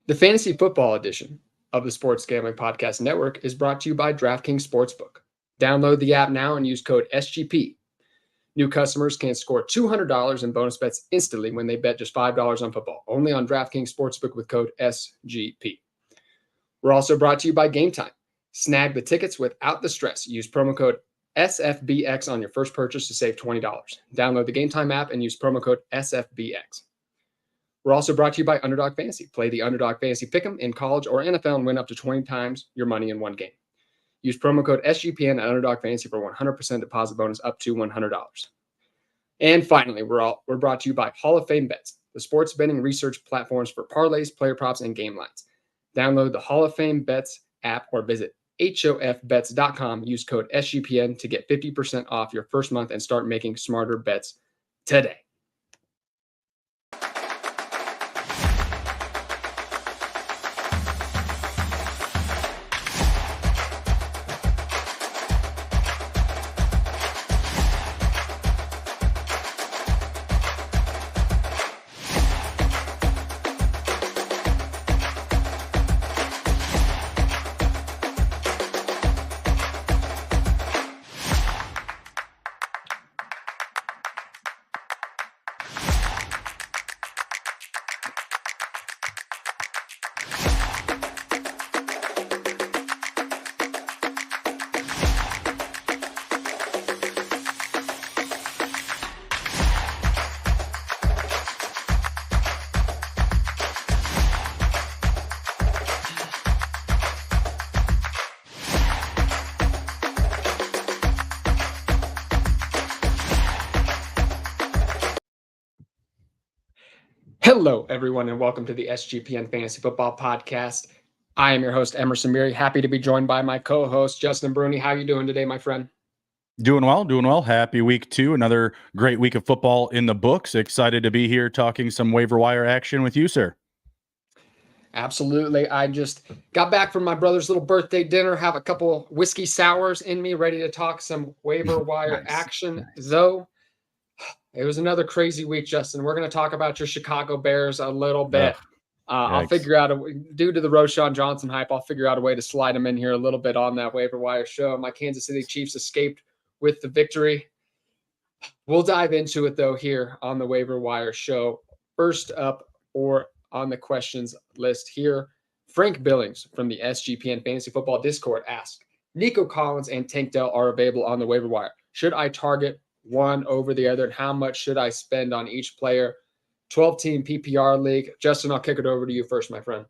The fantasy football edition of the Sports Gambling Podcast Network is brought to you by DraftKings Sportsbook. Download the app now and use code SGP. New customers can score $200 in bonus bets instantly when they bet just $5 on football, only on DraftKings Sportsbook with code SGP. We're also brought to you by Game Time. Snag the tickets without the stress. Use promo code SFBX on your first purchase to save $20. Download the Game Time app and use promo code SFBX. We're also brought to you by Underdog Fantasy. Play the Underdog Fantasy Pick'em in college or NFL and win up to 20 times your money in one game. Use promo code SGPN at Underdog Fantasy for 100% deposit bonus up to $100. And finally, we're brought to you by Hall of Fame Bets, the sports betting research platforms for parlays, player props, and game lines. Download the Hall of Fame Bets app or visit hofbets.com. Use code SGPN to get 50% off your first month and start making smarter bets today. Hello, everyone, and welcome to the SGPN Fantasy Football Podcast. I am your host, Emerson Beery. Happy to be joined by my co-host, Justin Bruni. How are you doing today, my friend? Doing well. Happy week 2. Another great week of football in the books. Excited to be here talking some waiver wire action with you, sir. Absolutely. I just got back from my brother's little birthday dinner, have a couple whiskey sours in me, ready to talk some waiver wire action. Though it was another crazy week, Justin. We're going to talk about your Chicago Bears a little bit. I'll figure out, due to the Roschon Johnson hype, I'll figure out a way to slide him in here a little bit on that waiver wire show. My Kansas City Chiefs escaped with the victory. We'll dive into it, though, here on the waiver wire show. First up, or on the questions list here, Frank Billings from the SGPN Fantasy Football Discord asked, Nico Collins and Tank Dell are available on the waiver wire. Should I target one over the other, and how much should I spend on each player? 12-team PPR league. Justin, I'll kick it over to you first, my friend.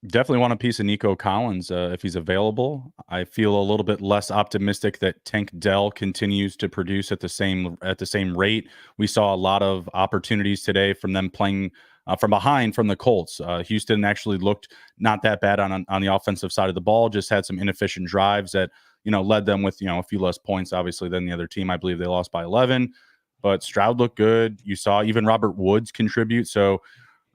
Definitely want a piece of Nico Collins if he's available. I feel a little bit less optimistic that Tank Dell continues to produce at the same rate. We saw a lot of opportunities today from them playing from behind from the Colts. Houston actually looked not that bad on the offensive side of the ball, just had some inefficient drives that led them with, a few less points, obviously, than the other team. I believe they lost by 11, but Stroud looked good. You saw even Robert Woods contribute. So,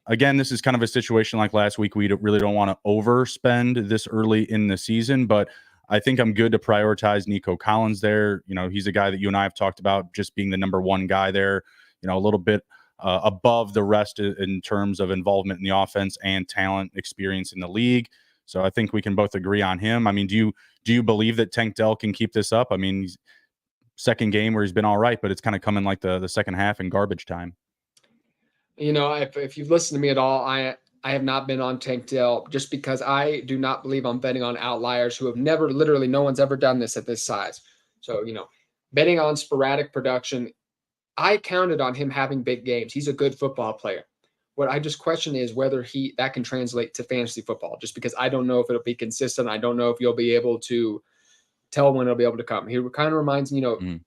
again, this is kind of a situation like last week. We really don't want to overspend this early in the season, but I think I'm good to prioritize Nico Collins there. He's a guy that you and I have talked about just being the number one guy there, a little bit above the rest in terms of involvement in the offense and talent experience in the league. So I think we can both agree on him. I mean, do you believe that Tank Dell can keep this up? I mean, he's second game where he's been all right, but it's kind of coming like the second half in garbage time. If you've listened to me at all, I have not been on Tank Dell just because I do not believe I'm betting on outliers who have never, literally no one's ever done this at this size. So, betting on sporadic production, I counted on him having big games. He's a good football player. What I just question is whether that can translate to fantasy football, just because I don't know if it'll be consistent. I don't know if you'll be able to tell when it'll be able to come. He kind of reminds me,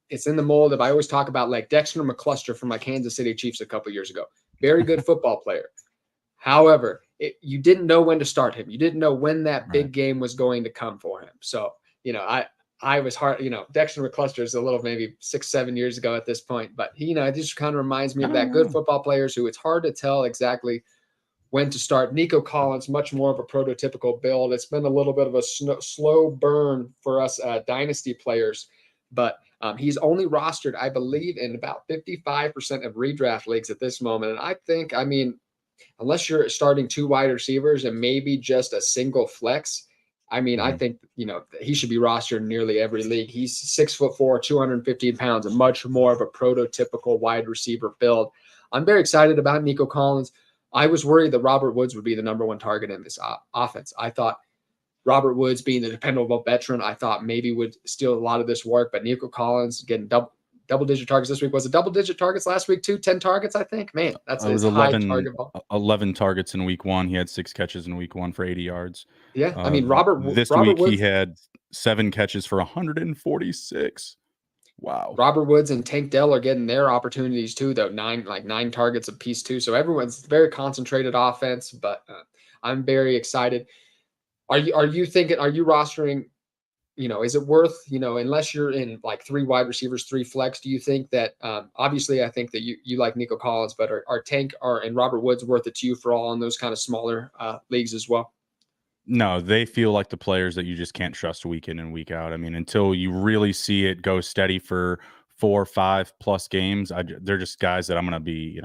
it's in the mold of, I always talk about like Dexter McCluster from my Kansas City Chiefs a couple years ago. Very good football player. However, you didn't know when to start him. You didn't know when that big game was going to come for him. So, I was hard, Dexter McCluster is a little maybe 6-7 years ago at this point, but he, it just kind of reminds me of that good football players who it's hard to tell exactly when to start. Nico Collins, much more of a prototypical build. It's been a little bit of a slow burn for us dynasty players, but he's only rostered, I believe, in about 55% of redraft leagues at this moment. And I think, unless you're starting 2 wide receivers and maybe just a single flex, I mean, I think, he should be rostered in nearly every league. He's 6'4", 215 pounds, and much more of a prototypical wide receiver build. I'm very excited about Nico Collins. I was worried that Robert Woods would be the number 1 target in this offense. I thought Robert Woods, being the dependable veteran, I thought maybe would steal a lot of this work, but Nico Collins getting double-digit targets this week. Was it double-digit targets last week too? 10 targets, I think. Man, that's it was high target ball. 11 targets in week 1. He had 6 catches in week 1 for 80 yards. Yeah, I mean, this week Woods, he had 7 catches for 146. Wow. Robert Woods and Tank Dell are getting their opportunities too, though. 9 targets apiece too. So everyone's very concentrated offense, but I'm very excited. Are you rostering, is it worth, unless you're in like 3 wide receivers, 3 flex, do you think that, obviously I think that you like Nico Collins, but are Tank and Robert Woods worth it to you for all in those kind of smaller leagues as well? No, they feel like the players that you just can't trust week in and week out. I mean, until you really see it go steady for 4 or 5 plus games, they're just guys that I'm going to be,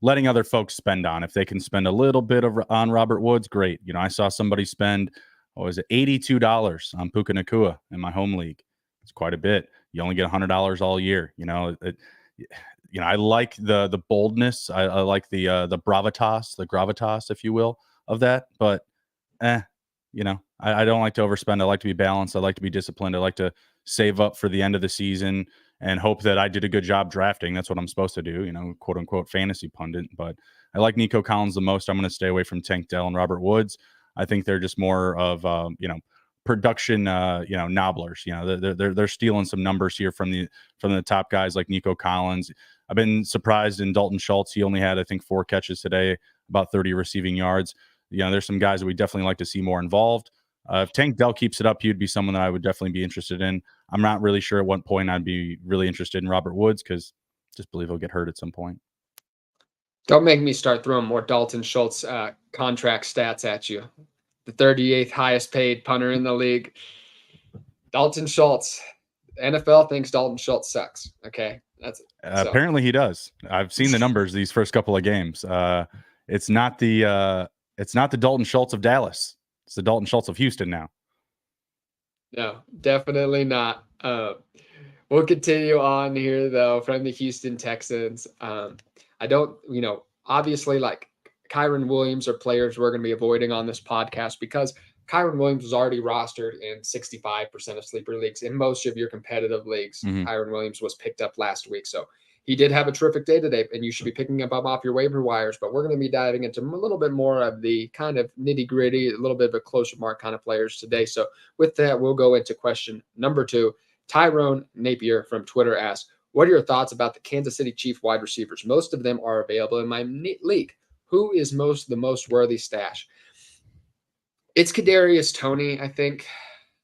letting other folks spend on. If they can spend a little bit on Robert Woods, great. I saw somebody spend, $82 on Puca Nacua in my home league. It's quite a bit. You only get $100 all year. I like the boldness. I like the gravitas, if you will, of that. But I don't like to overspend. I like to be balanced. I like to be disciplined. I like to save up for the end of the season and hope that I did a good job drafting. That's what I'm supposed to do, quote unquote fantasy pundit. But I like Nico Collins the most. I'm going to stay away from Tank Dell and Robert Woods. I think they're just more of production nobblers. They're stealing some numbers here from the top guys like Nico Collins. I've been surprised in Dalton Schultz. He only had, I think, 4 catches today, about 30 receiving yards. There's some guys that we definitely like to see more involved. If Tank Dell keeps it up, he would be someone that I would definitely be interested in. I'm not really sure at what point I'd be really interested in Robert Woods, because I just believe he'll get hurt at some point. Don't make me start throwing more Dalton Schultz contract stats at you. The 38th highest paid punter in the league. Dalton Schultz. NFL thinks Dalton Schultz sucks. Okay, that's it. Apparently he does. I've seen the numbers these first couple of games. It's not the Dalton Schultz of Dallas. It's the Dalton Schultz of Houston now. No, definitely not. We'll continue on here, though, from the Houston Texans. I don't, obviously, like Kyren Williams are players we're going to be avoiding on this podcast, because Kyren Williams was already rostered in 65% of sleeper leagues. In most of your competitive leagues, Kyren Williams was picked up last week. So he did have a terrific day today, and you should be picking him up off your waiver wires. But we're going to be diving into a little bit more of the kind of nitty-gritty, a little bit of a closer mark kind of players today. So with that, we'll go into question number 2. Tyrone Napier from Twitter asks, what are your thoughts about the Kansas City Chiefs wide receivers? Most of them are available in my league. Who is the most worthy stash? It's Kadarius Toney, I think.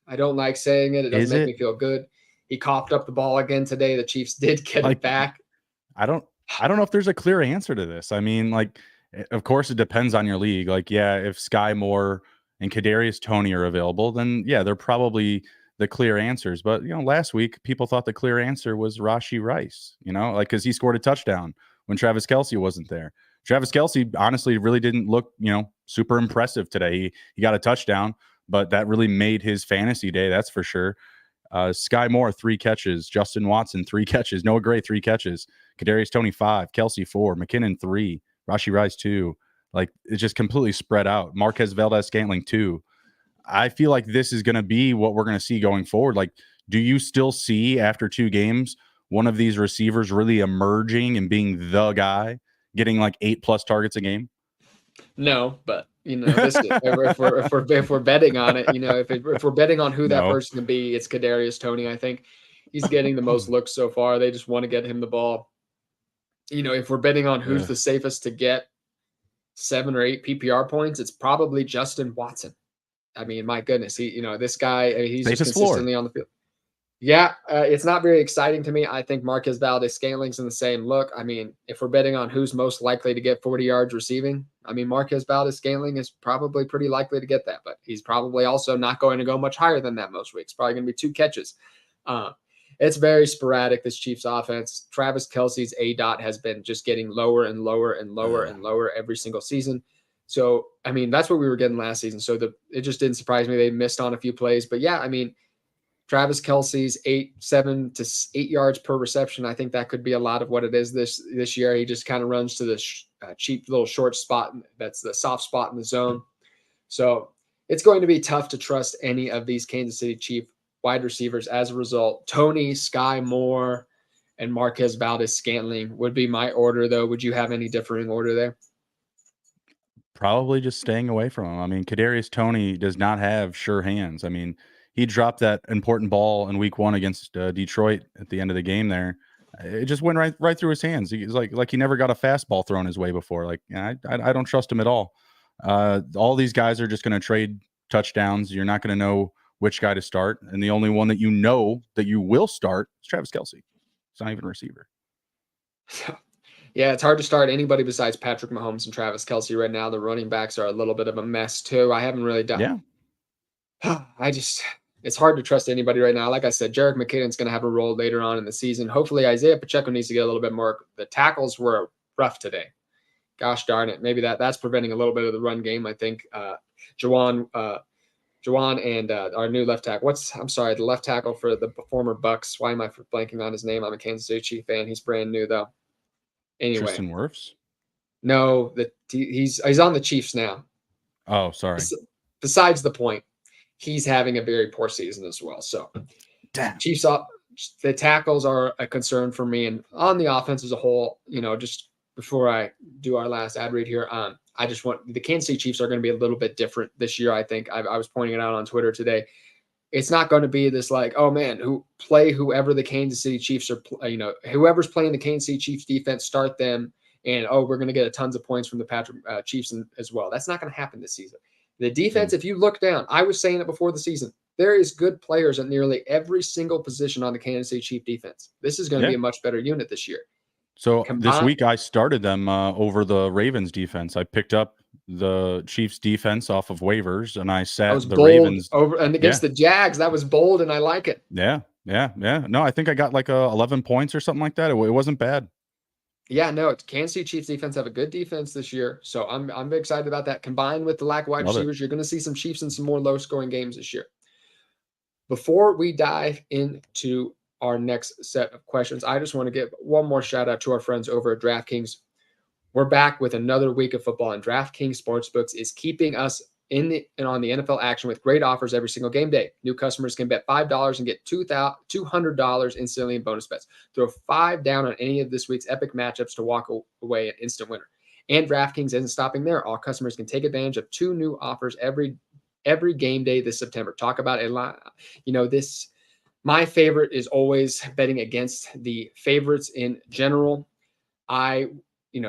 I don't like saying it. It doesn't make me feel good. He coughed up the ball again today. The Chiefs did get it back. I don't know if there's a clear answer to this. I mean, of course it depends on your league. If Sky Moore and Kadarius Toney are available, then yeah, they're probably the clear answers. But last week people thought the clear answer was Rashee Rice, because he scored a touchdown when Travis Kelce wasn't there. Travis Kelce honestly really didn't look, super impressive today. He got a touchdown, but that really made his fantasy day, that's for sure. Sky Moore, 3 catches. Justin Watson, 3 catches. Noah Gray, 3 catches. Kadarius Toney, 5. Kelce, 4. McKinnon, 3. Rashee Rice, 2. It's just completely spread out. Marquez Valdes-Scantling, 2. I feel like this is going to be what we're going to see going forward. Do you still see, after 2 games, one of these receivers really emerging and being the guy, getting 8+ targets a game? No, but if we're betting on it, if we're betting on who that person can be, it's Kadarius Toney. I think he's getting the most looks so far. They just want to get him the ball. If we're betting on who's the safest to get 7 or 8 PPR points, it's probably Justin Watson. I mean, my goodness, this guy, he's just consistently on the field. Yeah, it's not very exciting to me. I think Marquez Valdes-Scantling's in the same look. I mean, if we're betting on who's most likely to get 40 yards receiving, I mean, Marquez Valdes-Scantling is probably pretty likely to get that, but he's probably also not going to go much higher than that most weeks. Probably going to be 2 catches. it's very sporadic, this Chiefs offense. Travis Kelce's A-dot has been just getting lower and lower and lower and lower every single season. So, I mean, that's what we were getting last season. So it just didn't surprise me. They missed on a few plays. But yeah, I mean, Travis Kelce's 7 to 8 yards per reception. I think that could be a lot of what it is this year. He just kind of runs to the cheap little short spot. That's the soft spot in the zone. So it's going to be tough to trust any of these Kansas City Chief wide receivers. As a result, Tony, Sky Moore, and Marquez Valdez-Scantling would be my order, though. Would you have any differing order there? Probably just staying away from him. I mean, Kadarius Toney does not have sure hands. I mean, he dropped that important ball in week 1 against Detroit at the end of the game there. It just went right through his hands. He's like he never got a fastball thrown his way before. Like, I don't trust him at all. All these guys are just going to trade touchdowns. You're not going to know which guy to start. And the only one that you know that you will start is Travis Kelce. It's not even a receiver. Yeah, it's hard to start anybody besides Patrick Mahomes and Travis Kelce right now. The running backs are a little bit of a mess too. I haven't really done. Yeah. It's hard to trust anybody right now. Like I said, Jerick McKinnon's going to have a role later on in the season. Hopefully Isaiah Pacheco needs to get a little bit more. The tackles were rough today. Gosh darn it. Maybe that's preventing a little bit of the run game. I think Jawan and our new left tackle. The left tackle for the former Bucks. Why am I blanking on his name? I'm a Kansas City Chief fan. He's brand new though. Anyway. Tristan Wirfs? No, he's on the Chiefs now. Oh, sorry. Besides the point, he's having a very poor season as well. So, damn. Chiefs, the tackles are a concern for me, and on the offense as a whole. Just before I do our last ad read here, I just want the Kansas City Chiefs are going to be a little bit different this year. I think I was pointing it out on Twitter today. It's not going to be this like, oh man, whoever the Kansas City Chiefs are, whoever's playing the Kansas City Chiefs defense, start them. And, we're going to get tons of points from the Patrick Chiefs as well. That's not going to happen this season. The defense, if you look down, I was saying it before the season, there is good players at nearly every single position on the Kansas City Chiefs defense. This is going to be a much better unit this year. So this week I started them over the Ravens defense. I picked up the Chiefs defense off of waivers, and I sat the Ravens over and against the Jags. That was bold, and I like it. Yeah. No, I think I got like 11 points or something like that. It wasn't bad. Yeah, no, Kansas City Chiefs defense have a good defense this year, so I'm excited about that. Combined with the lack of wide receivers, you're going to see some Chiefs in some more low-scoring games this year. Before we dive into our next set of questions, I just want to give one more shout-out to our friends over at DraftKings. We're back with another week of football, and DraftKings Sportsbooks is keeping us on the NFL action with great offers every single game day. New customers can bet $5 and get $200 instantly in bonus bets. Throw $5 down on any of this week's epic matchups to walk away an instant winner. And DraftKings isn't stopping there. All customers can take advantage of 2 new offers every game day this September. Talk about a lot. My favorite is always betting against the favorites in general.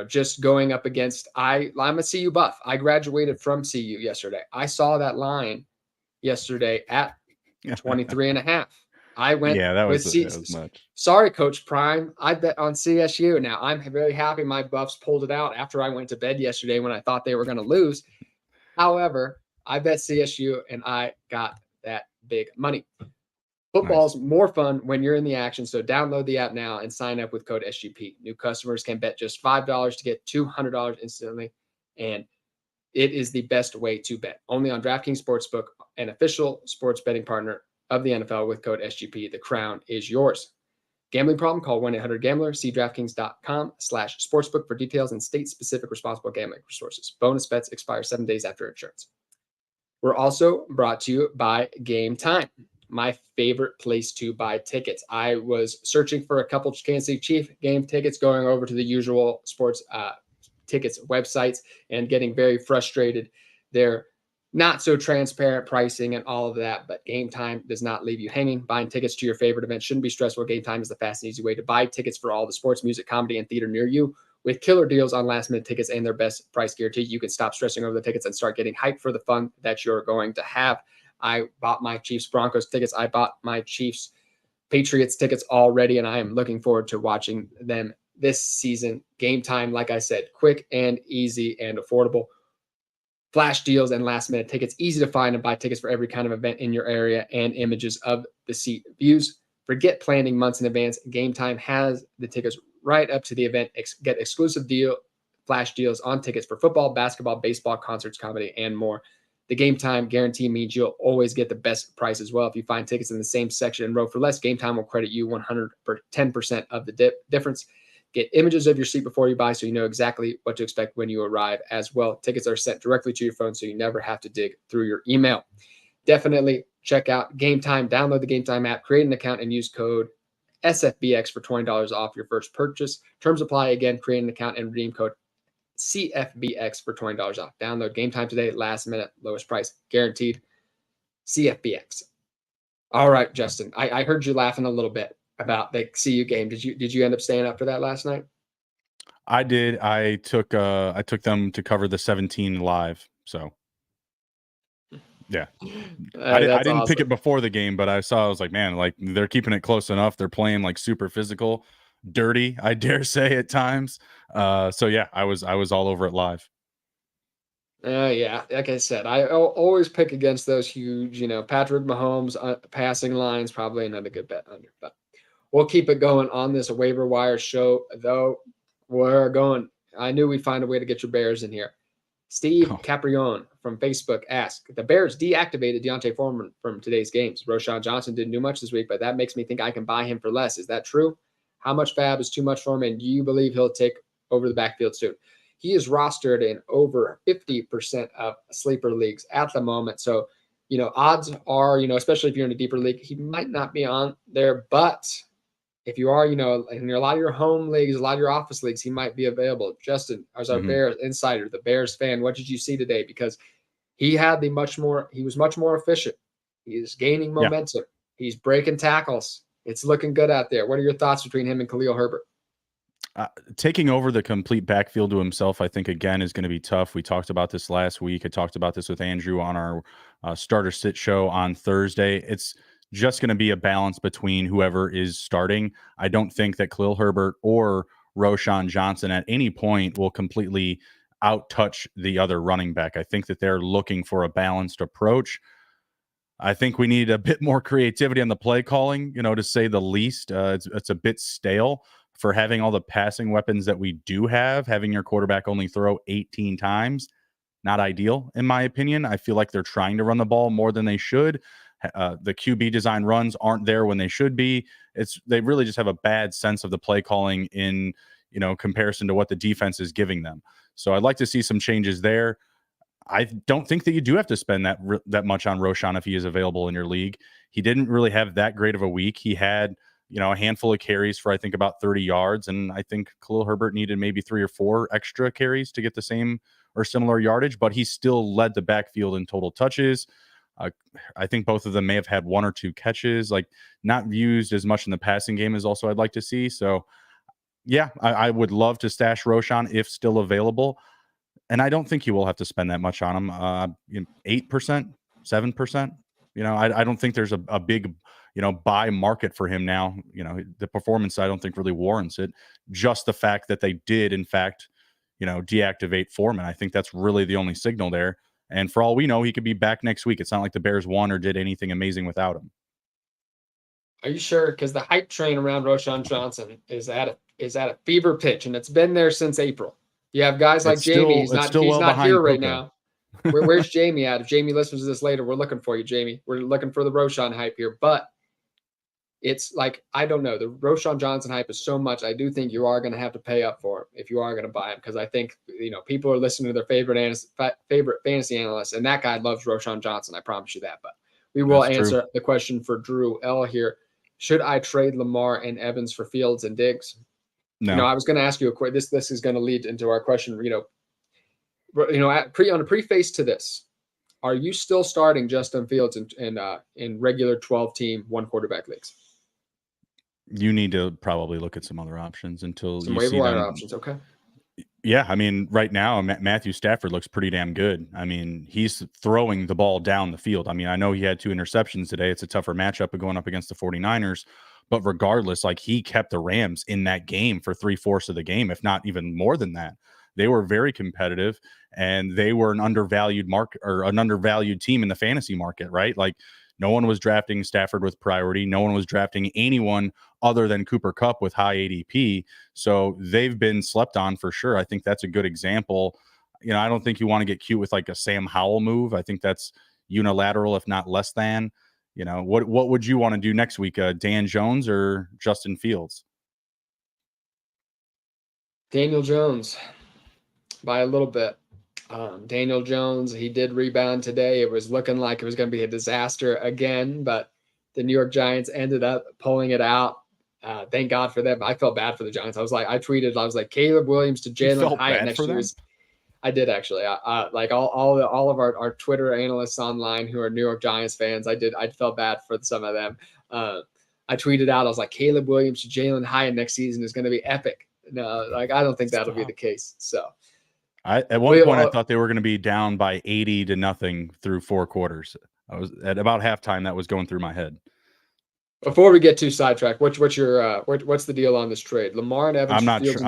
Just going up against, I'm a CU buff. I graduated from CU yesterday. I saw that line yesterday at 23.5. I went that was much. Sorry, Coach Prime. I bet on CSU. Now, I'm very happy my Buffs pulled it out after I went to bed yesterday when I thought they were going to lose. However, I bet CSU, and I got that big money. Football's more fun when you're in the action, so download the app now and sign up with code SGP. New customers can bet just $5 to get $200 instantly, and it is the best way to bet. Only on DraftKings Sportsbook, an official sports betting partner of the NFL with code SGP. The crown is yours. Gambling problem? Call 1-800-GAMBLER. See DraftKings.com/sportsbook for details and state-specific responsible gambling resources. Bonus bets expire 7 days after insurance. We're also brought to you by Game Time, my favorite place to buy tickets. I was searching for a couple Kansas City Chief game tickets, going over to the usual sports tickets websites and getting very frustrated. They're not so transparent pricing and all of that, but Game Time does not leave you hanging. Buying tickets to your favorite event shouldn't be stressful. Game Time is the fast and easy way to buy tickets for all the sports, music, comedy, and theater near you. With killer deals on last-minute tickets and their best price guarantee, you can stop stressing over the tickets and start getting hyped for the fun that you're going to have. I bought my Chiefs Broncos tickets. I bought my Chiefs Patriots tickets already, and I am looking forward to watching them this season. Game Time, like I said, quick and easy and affordable. Flash deals and last-minute tickets. Easy to find and buy tickets for every kind of event in your area and images of the seat views. Forget planning months in advance. Game Time has the tickets right up to the event. Get exclusive flash deals on tickets for football, basketball, baseball, concerts, comedy, and more. The Game Time guarantee means you'll always get the best price as well. If you find tickets in the same section and row for less, Game Time will credit you 110% of the difference. Get images of your seat before you buy so you know exactly what to expect when you arrive as well. Tickets are sent directly to your phone so you never have to dig through your email. Definitely check out Game Time. Download the Game Time app, create an account, and use code SFBX for $20 off your first purchase. Terms apply. Again, create an account and redeem code CFBX for $20 off. Download Game Time today. Last minute, lowest price guaranteed. CFBX. All right, Justin. I heard you laughing a little bit about the CU game. Did you end up staying up for that last night? I did. I took them to cover the 17 live. So yeah, I didn't awesome. pick it before the game, but I was like, man, like they're keeping it close enough. They're playing like super physical, dirty, I dare say at times. So yeah, I was all over it live. Yeah, like I said, I always pick against those huge, Patrick Mahomes passing lines, probably another good bet under. But we'll keep it going on this waiver wire show, though. We're going. I knew we'd find a way to get your Bears in here. Steve Caprione from Facebook asked, the Bears deactivated Deontay Foreman from today's games. Roschon Johnson didn't do much this week, but that makes me think I can buy him for less. Is that true? How much fab is too much for him, and do you believe he'll take over the backfield soon? He is rostered in over 50% of sleeper leagues at the moment. So, odds are, especially if you're in a deeper league, he might not be on there. But if you are, in a lot of your home leagues, a lot of your office leagues, he might be available. Justin, as our Bears insider, the Bears fan, what did you see today? Because he was much more efficient. He is gaining momentum. Yeah. He's breaking tackles. It's looking good out there. What are your thoughts between him and Khalil Herbert? Taking over the complete backfield to himself, I think, again, is going to be tough. We talked about this last week. I talked about this with Andrew on our starter sit show on Thursday. It's just going to be a balance between whoever is starting. I don't think that Khalil Herbert or Roschon Johnson at any point will completely out-touch the other running back. I think that they're looking for a balanced approach. I think we need a bit more creativity on the play calling, to say the least. It's a bit stale for having all the passing weapons that we do have. Having your quarterback only throw 18 times, not ideal, in my opinion. I feel like they're trying to run the ball more than they should. The QB design runs aren't there when they should be. They really just have a bad sense of the play calling in, comparison to what the defense is giving them. So I'd like to see some changes there. I don't think that you do have to spend that much on Roschon if he is available in your league. He didn't really have that great of a week. He had, a handful of carries for, I think, about 30 yards. And I think Khalil Herbert needed maybe 3 or 4 extra carries to get the same or similar yardage, but he still led the backfield in total touches. I think both of them may have had 1 or 2 catches, like not used as much in the passing game as also I'd like to see. So yeah, I would love to stash Roschon if still available. And I don't think you will have to spend that much on him. 8%, 7%. I don't think there's a big, buy market for him now. The performance, I don't think really warrants it. Just the fact that they did, in fact, deactivate Foreman. I think that's really the only signal there. And for all we know, he could be back next week. It's not like the Bears won or did anything amazing without him. Are you sure? Because the hype train around Roschon Johnson is at a fever pitch, and it's been there since April. You have guys like Jamie. He's not here right now. Where's Jamie at? If Jamie listens to this later, we're looking for you, Jamie. We're looking for the Roschon hype here. But it's like, I don't know. The Roschon Johnson hype is so much. I do think you are going to have to pay up for him if you are going to buy him, because I think, people are listening to their favorite fantasy analysts, and that guy loves Roschon Johnson. I promise you that. But we will answer the question for Drew L here. Should I trade Lamar and Evans for Fields and Diggs? No. I was going to ask you this is going to lead into our question. On a preface to this, are you still starting Justin Fields in regular 12-team 1-quarterback leagues? You need to probably look at some other options until some you waiver see wire them. options. Okay. Yeah, I mean, right now Matthew Stafford looks pretty damn good. I mean, he's throwing the ball down the field. I mean, I know he had 2 interceptions today. It's a tougher matchup of going up against the 49ers. But regardless, like, he kept the Rams in that game for 3/4 of the game, if not even more than that. They were very competitive, and they were an undervalued market or an undervalued team in the fantasy market, right? Like, No one was drafting Stafford with priority. No one was drafting anyone other than Cooper Kupp with high ADP. So they've been slept on for sure. I think that's a good example. I don't think you want to get cute with like a Sam Howell move. I think that's unilateral, if not less than. What would you want to do next week? Dan Jones or Justin Fields? Daniel Jones by a little bit. Daniel Jones, he did rebound today. It was looking like it was going to be a disaster again, but the New York Giants ended up pulling it out. Thank God for them. I felt bad for the Giants. I was like, Caleb Williams to Jalen Hyatt next year. I did actually. Like all of our Twitter analysts online who are New York Giants fans, I felt bad for some of them. I tweeted out, I was like, Caleb Williams to Jalen Hyatt next season is going to be epic. No, like I don't think that'll be the case. So at one point I thought they were going to be down by 80-0 through 4 quarters. I was at about halftime. That was going through my head. Before we get too sidetracked, what's the deal on this trade? Lamar and Evans. I'm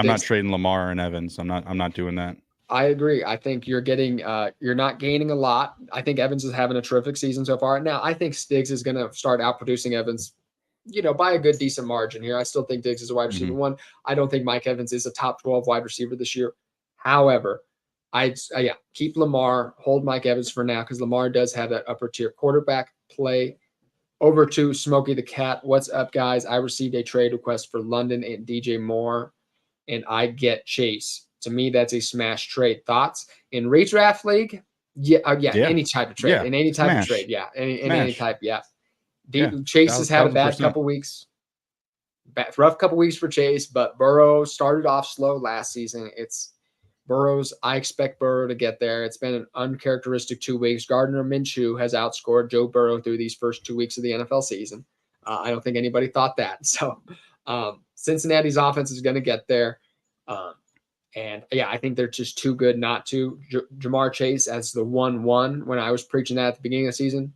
not trading Lamar and Evans. I'm not doing that. I agree. I think you're not gaining a lot. I think Evans is having a terrific season so far. Now, I think Diggs is going to start outproducing Evans, by a good, decent margin here. I still think Diggs is a wide receiver one. I don't think Mike Evans is a top 12 wide receiver this year. However, keep Lamar, hold Mike Evans for now because Lamar does have that upper tier quarterback play. Over to Smokey the Cat. What's up, guys? I received a trade request for London and DJ Moore, and I get Chase. To me, that's a smash trade. Thoughts? In redraft league? Yeah, any type of trade. In any type of trade, yeah. In any type, yeah. Chase has had a bad couple weeks. Rough couple weeks for Chase, but Burrow started off slow last season. I expect Burrow to get there. It's been an uncharacteristic 2 weeks. Gardner Minshew has outscored Joe Burrow through these first 2 weeks of the NFL season. I don't think anybody thought that. So Cincinnati's offense is going to get there. I think they're just too good not to. Jamar Chase as the 1-1 when I was preaching that at the beginning of the season,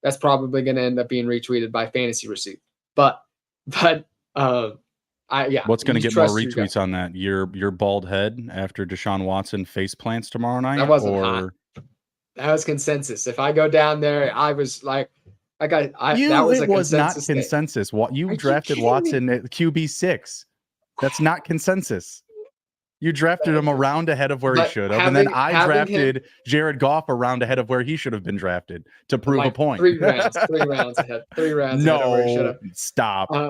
that's probably going to end up being retweeted by Fantasy Receipt. What's going to get more retweets on that? Your bald head after Deshaun Watson face plants tomorrow night? That wasn't hot. That was consensus. If I go down there, I was like, that was not consensus. You drafted Watson at QB6. That's not consensus. You drafted him a round ahead of where he should have. And then I drafted Jared Goff a round ahead of where he should have been drafted to prove a point. 3 rounds ahead. 3 rounds ahead of where he should have. Stop.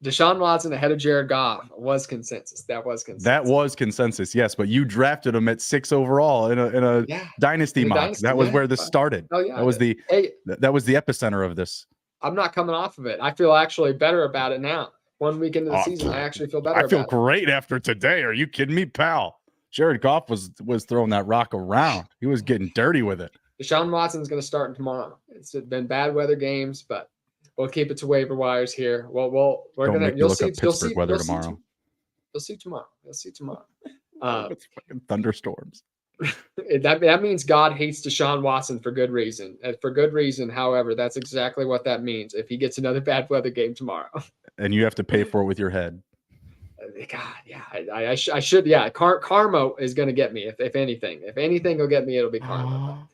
Deshaun Watson ahead of Jared Goff was consensus. That was consensus. Yes. But you drafted him at 6 overall in a dynasty mock. That was where this started. Oh, yeah. That was the epicenter of this. I'm not coming off of it. I feel actually better about it now. 1 week into the season, I actually feel better. I feel great after today. Are you kidding me, pal? Jared Goff was throwing that rock around. He was getting dirty with it. Deshaun Watson's going to start tomorrow. It's been bad weather games, but we'll keep it to waiver wires here. You'll see weather tomorrow. You'll see tomorrow. It's fucking thunderstorms. That means God hates Deshaun Watson for good reason. However, that's exactly what that means. If he gets another bad weather game tomorrow, and you have to pay for it with your head. God, yeah, I should. Yeah, karma is going to get me. If anything will get me, it'll be karma.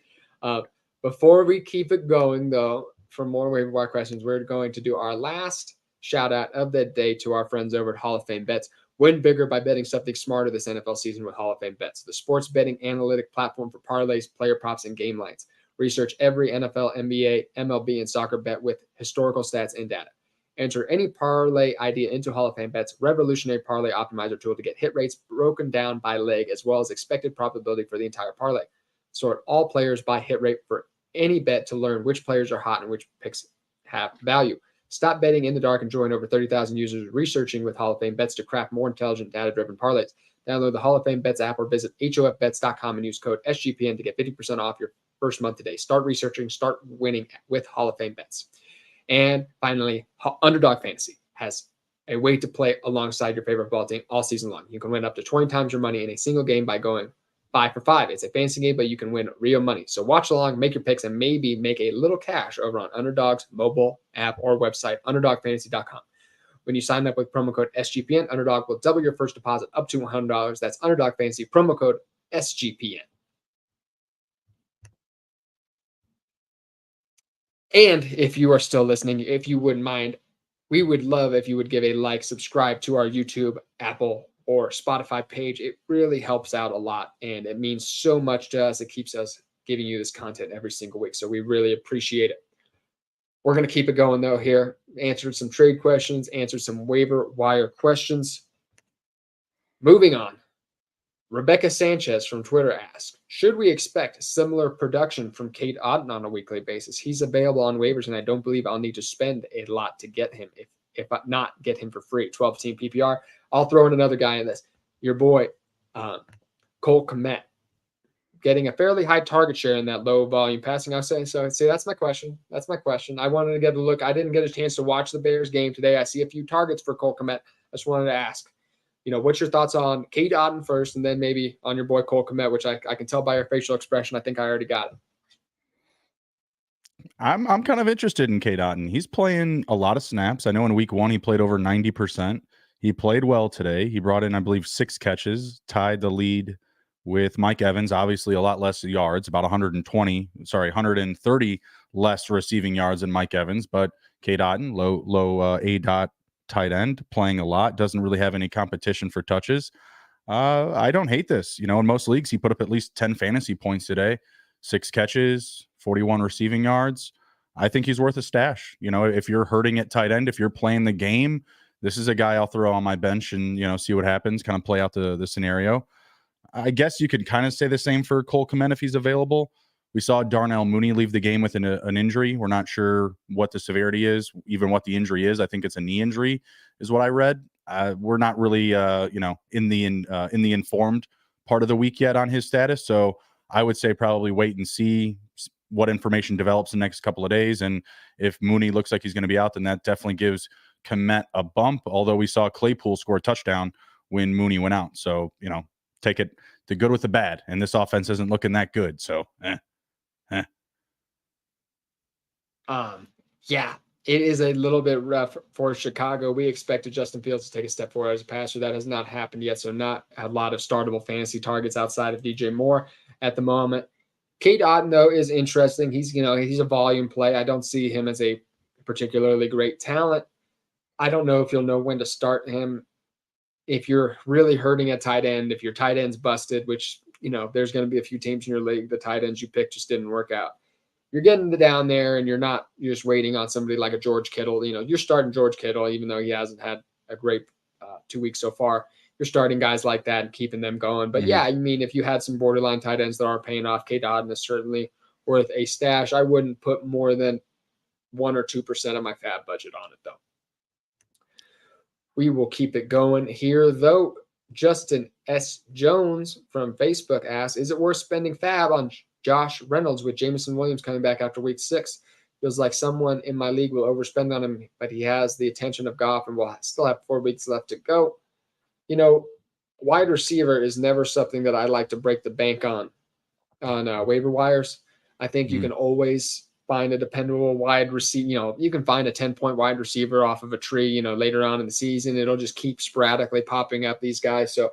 Before we keep it going, though, for more waiver wire questions, we're going to do our last shout out of the day to our friends over at Hall of Fame Bets. Win bigger by betting something smarter this NFL season with Hall of Fame Bets, the sports betting analytic platform for parlays, player props, and game lines. Research every NFL, NBA, MLB, and soccer bet with historical stats and data. Enter any parlay idea into Hall of Fame Bets' revolutionary parlay optimizer tool to get hit rates broken down by leg, as well as expected probability for the entire parlay. Sort all players by hit rate for any bet to learn which players are hot and which picks have value. Stop betting in the dark and join over 30,000 users researching with Hall of Fame Bets to craft more intelligent, data-driven parlays. Download the Hall of Fame Bets app or visit hofbets.com and use code SGPN to get 50% off your first month today. Start researching, start winning with Hall of Fame Bets. And finally, Underdog Fantasy has a way to play alongside your favorite football team all season long. You can win up to 20 times your money in a single game by going 5 for 5. It's a fantasy game, but you can win real money. So watch along, make your picks, and maybe make a little cash over on Underdog's mobile app or website, underdogfantasy.com. When you sign up with promo code SGPN, Underdog will double your first deposit up to $100. That's Underdog Fantasy, promo code SGPN. And if you are still listening, if you wouldn't mind, we would love if you would give a like, subscribe to our YouTube, Apple, or Spotify page. It really helps out a lot, and it means so much to us. It keeps us giving you this content every single week, so we really appreciate it. We're going to keep it going, though, here. Answered some trade questions, answered some waiver wire questions. Moving on. Rebecca Sanchez from Twitter asks, should we expect similar production from Cade Otton on a weekly basis? He's available on waivers, and I don't believe I'll need to spend a lot to get him, if not get him for free. 12-team PPR. I'll throw in another guy in this. Your boy, Cole Kmet, getting a fairly high target share in that low volume passing. I'll say, that's my question. That's my question. I wanted to get a look. I didn't get a chance to watch the Bears game today. I see a few targets for Cole Kmet. I just wanted to ask, what's your thoughts on Cade Otton first, and then maybe on your boy Cole Kmet, which I can tell by your facial expression. I think I already got it. I'm kind of interested in Cade Otton. He's playing a lot of snaps. I know in week 1 he played over 90%. He played well today. He brought in, I believe, 6 catches, tied the lead with Mike Evans. Obviously, a lot less yards, about 130 less receiving yards than Mike Evans. But Cade Otton, low A dot tight end, playing a lot, doesn't really have any competition for touches. I don't hate this. In most leagues, he put up at least 10 fantasy points today, 6 catches, 41 receiving yards. I think he's worth a stash. If you're hurting at tight end, if you're playing the game, this is a guy I'll throw on my bench and, see what happens, kind of play out the scenario. I guess you could kind of say the same for Cole Kmet if he's available. We saw Darnell Mooney leave the game with an injury. We're not sure what the severity is, even what the injury is. I think it's a knee injury is what I read. We're not really, in the informed part of the week yet on his status. So I would say probably wait and see what information develops in the next couple of days. And if Mooney looks like he's going to be out, then that definitely gives Kmet a bump, although we saw Claypool score a touchdown when Mooney went out. So, take it the good with the bad. And this offense isn't looking that good. So, Yeah, it is a little bit rough for Chicago. We expected Justin Fields to take a step forward as a passer. That has not happened yet. So not a lot of startable fantasy targets outside of DJ Moore at the moment. Cade Otton, though, is interesting. He's a volume play. I don't see him as a particularly great talent. I don't know if you'll know when to start him. If you're really hurting at tight end, if your tight end's busted, which, there's going to be a few teams in your league, the tight ends you picked just didn't work out. You're getting down there and you're just waiting on somebody like a George Kittle. You're starting George Kittle, even though he hasn't had a great 2 weeks so far. You're starting guys like that and keeping them going. But yeah, if you had some borderline tight ends that aren't paying off, Cade Otton is certainly worth a stash. I wouldn't put more than 1 or 2% of my fab budget on it, though. We will keep it going here, though. Justin S. Jones from Facebook asks, is it worth spending fab on Josh Reynolds with Jameson Williams coming back after week 6? Feels like someone in my league will overspend on him, but he has the attention of Goff and will still have 4 weeks left to go. Wide receiver is never something that I like to break the bank on waiver wires. I think you can always find a dependable wide receiver. You can find a 10-point wide receiver off of a tree, later on in the season. It'll just keep sporadically popping up, these guys. So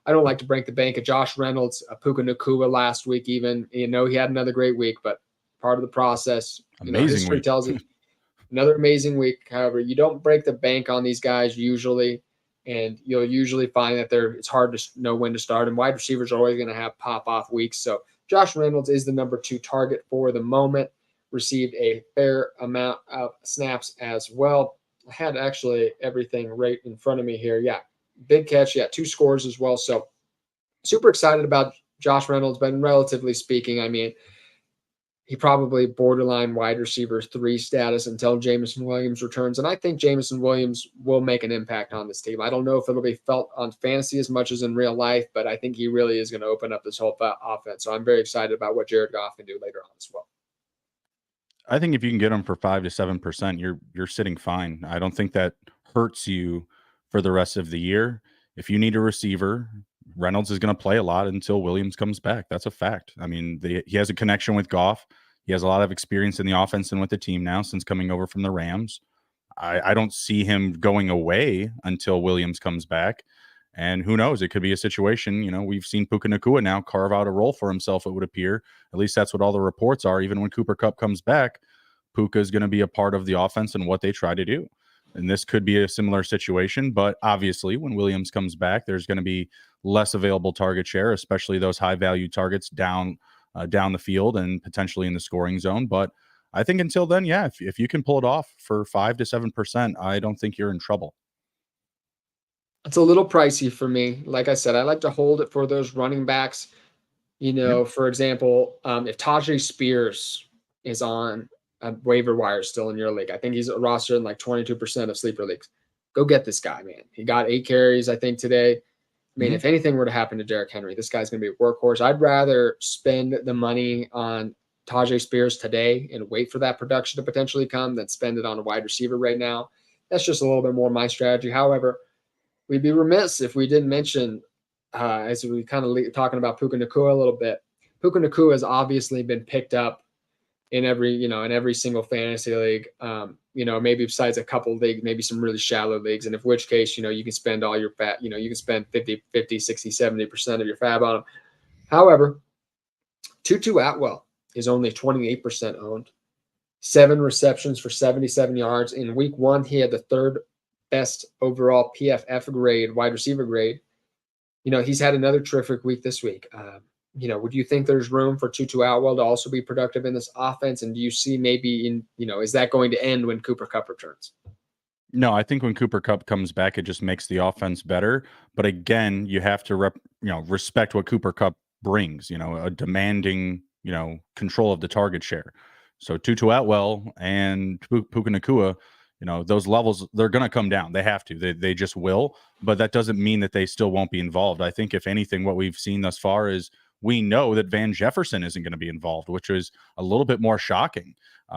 I don't like to break the bank. Josh Reynolds, Puca Nacua last week even, he had another great week, but part of the process, history tells it. Another amazing week. However, you don't break the bank on these guys usually, and you'll usually find that it's hard to know when to start, and wide receivers are always going to have pop-off weeks. So Josh Reynolds is the number 2 target for the moment. Received a fair amount of snaps as well. I had actually everything right in front of me here. Yeah, big catch. Yeah, 2 scores as well. So super excited about Josh Reynolds, but relatively speaking, he probably borderline wide receiver 3 status until Jameson Williams returns. And I think Jameson Williams will make an impact on this team. I don't know if it'll be felt on fantasy as much as in real life, but I think he really is going to open up this whole offense. So I'm very excited about what Jared Goff can do later on as well. I think if you can get them for 5 to 7%, you're sitting fine. I don't think that hurts you for the rest of the year. If you need a receiver, Reynolds is going to play a lot until Williams comes back. That's a fact. He has a connection with Goff. He has a lot of experience in the offense and with the team now since coming over from the Rams. I don't see him going away until Williams comes back. And who knows? It could be a situation, we've seen Puca Nacua now carve out a role for himself, it would appear. At least that's what all the reports are. Even when Cooper Kupp comes back, Puca is going to be a part of the offense and what they try to do. And this could be a similar situation, but obviously when Williams comes back, there's going to be less available target share, especially those high value targets down the field and potentially in the scoring zone. But I think until then, yeah, if you can pull it off for 5 to 7%, I don't think you're in trouble. It's a little pricey for me. Like I said, I like to hold it for those running backs. For example, if Tajay Spears is on a waiver wire still in your league, I think he's rostered in like 22% of sleeper leagues. Go get this guy, man. He got 8 carries, I think, today. I mean, if anything were to happen to Derrick Henry, this guy's going to be a workhorse. I'd rather spend the money on Tajay Spears today and wait for that production to potentially come than spend it on a wide receiver right now. That's just a little bit more my strategy. However, we'd be remiss if we didn't mention, as we kind of talking about Puca Nacua a little bit. Puca Nacua has obviously been picked up in every single fantasy league. Maybe besides a couple of leagues, maybe some really shallow leagues, and in which case, you can spend all your fat, you can spend 50, 60, 70% of your fab on them. However, Tutu Atwell is only 28% owned, 7 receptions for 77 yards. In week 1, he had the 3rd best overall PFF grade, wide receiver grade. He's had another terrific week this week. Would you think there's room for Tutu Atwell to also be productive in this offense? And do you see maybe is that going to end when Cooper Kupp returns? No, I think when Cooper Kupp comes back, it just makes the offense better. But again, you have to respect what Cooper Kupp brings, a demanding, control of the target share. So Tutu Atwell and Puca Nacua, those levels, they're going to come down. They have to. They just will. But that doesn't mean that they still won't be involved. I think, if anything, what we've seen thus far is we know that Van Jefferson isn't going to be involved, which is a little bit more shocking.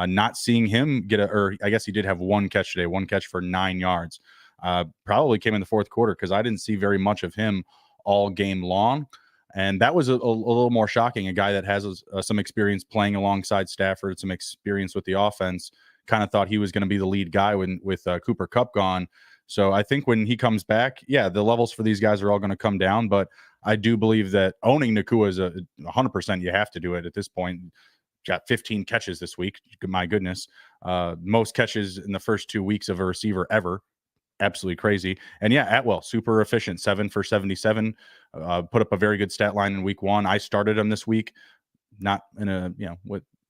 Not seeing him or I guess he did have 1 catch today, 1 catch for 9 yards. Probably came in the 4th quarter because I didn't see very much of him all game long. And that was a little more shocking. A guy that has some experience playing alongside Stafford, some experience with the offense, kind of thought he was going to be the lead guy with Cooper Kupp gone. So I think when he comes back, yeah, the levels for these guys are all going to come down. But I do believe that owning Nacua is 100%. You have to do it at this point. Got 15 catches this week. My goodness. Most catches in the first 2 weeks of a receiver ever. Absolutely crazy. And yeah, Atwell, super efficient, 7 for 77. Put up a very good stat line in week 1. I started him this week, not in a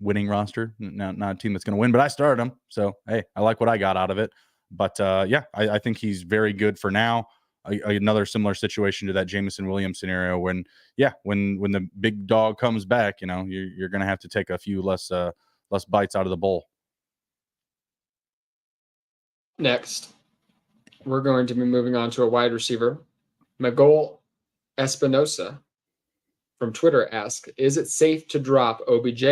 winning roster, not a team that's going to win, but I started him. So hey, I like what I got out of it. But I think he's very good for now. Another similar situation to that Jameson Williams scenario when the big dog comes back, you're going to have to take a few less bites out of the bowl. Next, we're going to be moving on to a wide receiver. Miguel Espinosa from Twitter asks, is it safe to drop OBJ?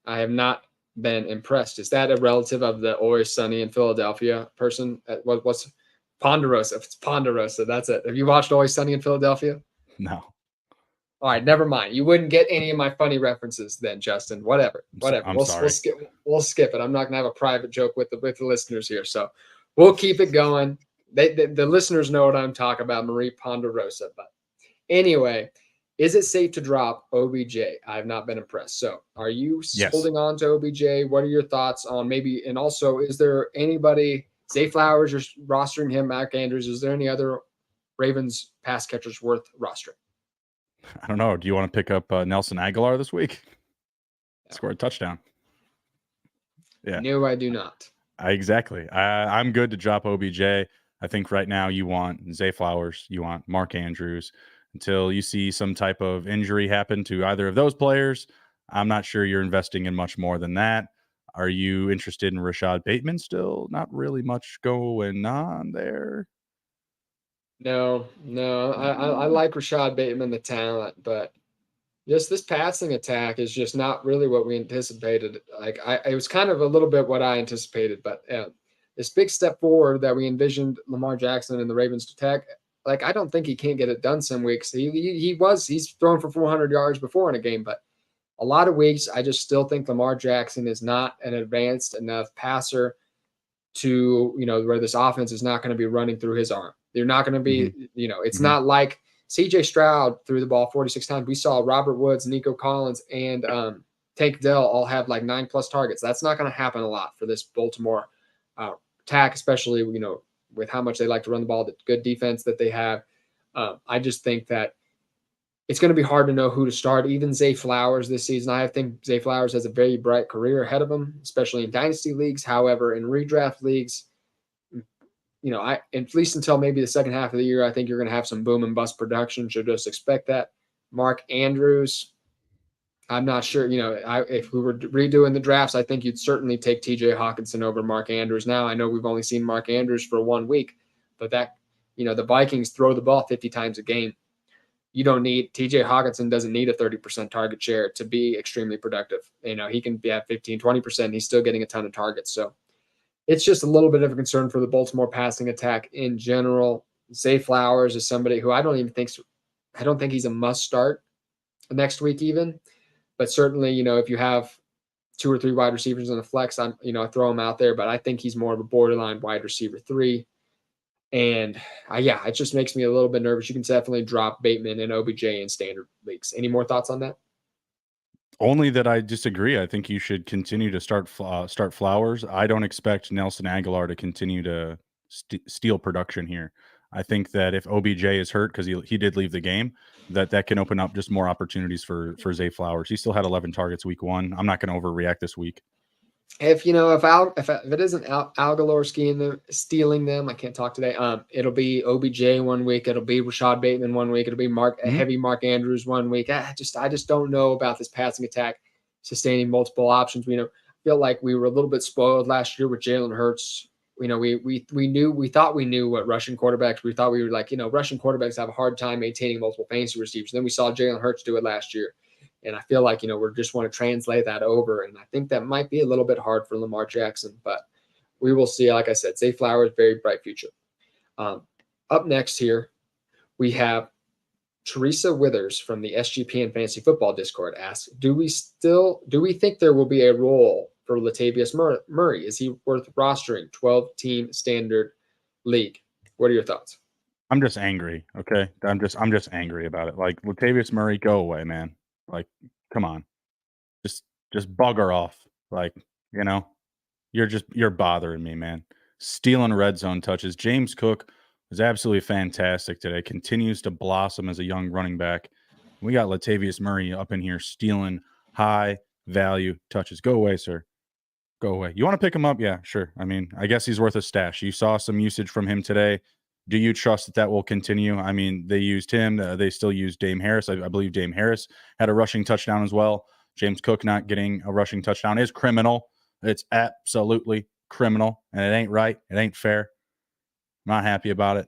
I have not been impressed. Is that a relative of the Always Sunny in Philadelphia person? What's Ponderosa? If it's Ponderosa, that's it. Have you watched Always Sunny in Philadelphia? No. All right, never mind. You wouldn't get any of my funny references then, Justin. Whatever. I'm sorry. We'll skip it. I'm not gonna have a private joke with the listeners here, so we'll keep it going. The listeners know what I'm talking about, Marie Ponderosa. But anyway, is it safe to drop OBJ? I have not been impressed. So are you holding on to OBJ? What are your thoughts on maybe, and also, is there anybody, Zay Flowers, you're rostering him, Mark Andrews, is there any other Ravens pass catchers worth rostering? I don't know. Do you want to pick up Nelson Aguilar this week? Scored a touchdown. Yeah. No, I do not. Exactly. I'm good to drop OBJ. I think right now you want Zay Flowers, you want Mark Andrews. Until you see some type of injury happen to either of those players, I'm not sure you're investing in much more than that. Are you interested in Rashad Bateman still? Not really much going on there. No. I like Rashad Bateman, the talent, but just this passing attack is just not really what we anticipated. It was kind of a little bit what I anticipated, but this big step forward that we envisioned Lamar Jackson and the Ravens to attack, I don't think he can't get it done some weeks. He's thrown for 400 yards before in a game, but a lot of weeks, I just still think Lamar Jackson is not an advanced enough passer to, where this offense is not going to be running through his arm. They're not going to be, it's not like CJ Stroud threw the ball 46 times. We saw Robert Woods, Nico Collins, and Tank Dell all have like 9+ targets. That's not going to happen a lot for this Baltimore attack, especially, you know, with how much they like to run the ball, the good defense that they have. I just think that it's going to be hard to know who to start. Even Zay Flowers this season, I think Zay Flowers has a very bright career ahead of him, especially in dynasty leagues. However, in redraft leagues, you know, at least until maybe the second half of the year, I think you're going to have some boom and bust production. So just expect that. Mark Andrews, I'm not sure. You know, if we were redoing the drafts, I think you'd certainly take T.J. Hawkinson over Mark Andrews. Now, I know we've only seen Mark Andrews for 1 week, but that, you know, the Vikings throw the ball 50 times a game. You don't need T.J. Hawkinson doesn't need a 30% target share to be extremely productive. You know, he can be at 15, 20%. He's still getting a ton of targets. So it's just a little bit of a concern for the Baltimore passing attack in general. Zay Flowers is somebody who I don't think he's a must start next week even. But certainly, you know, if you have 2 or 3 wide receivers in the flex, I throw him out there. But I think he's more of a borderline wide receiver 3. And it just makes me a little bit nervous. You can definitely drop Bateman and OBJ in standard leagues. Any more thoughts on that? Only that I disagree. I think you should continue to start Flowers. I don't expect Nelson Aguilar to continue to steal production here. I think that if OBJ is hurt because he did leave the game, that can open up just more opportunities for Zay Flowers. He still had 11 targets week 1. I'm not going to overreact this week. If it isn't Aguilar stealing them, I can't talk today. It'll be OBJ 1 week. It'll be Rashad Bateman 1 week. It'll be heavy Mark Andrews 1 week. I just don't know about this passing attack sustaining multiple options. We feel like we were a little bit spoiled last year with Jalen Hurts. You know, we thought we knew what rushing quarterbacks. We thought we were like, you know, rushing quarterbacks have a hard time maintaining multiple fantasy receivers. Then we saw Jalen Hurts do it last year. And I feel like, you know, we just want to translate that over. And I think that might be a little bit hard for Lamar Jackson, but we will see. Like I said, Zay Flowers, very bright future. Up next here, we have Teresa Withers from the SGPN Fantasy Football Discord asks, do we think there will be a role for Latavius Murray? Is he worth rostering 12-team standard league? What are your thoughts? I'm just angry. Okay. I'm just angry about it. Like, Latavius Murray, go away, man. Like, come on, just bugger off. Like, you know, you're bothering me, man. Stealing red zone touches. James Cook was absolutely fantastic today. Continues to blossom as a young running back. We got Latavius Murray up in here stealing high value touches. Go away, sir. Go away. You want to pick him up? Yeah, sure. I mean, I guess he's worth a stash. You saw some usage from him today. Do you trust that will continue? I mean, they used him. They still use Dame Harris. I believe Dame Harris had a rushing touchdown as well. James Cook not getting a rushing touchdown is criminal. It's absolutely criminal, and it ain't right. It ain't fair. I'm not happy about it.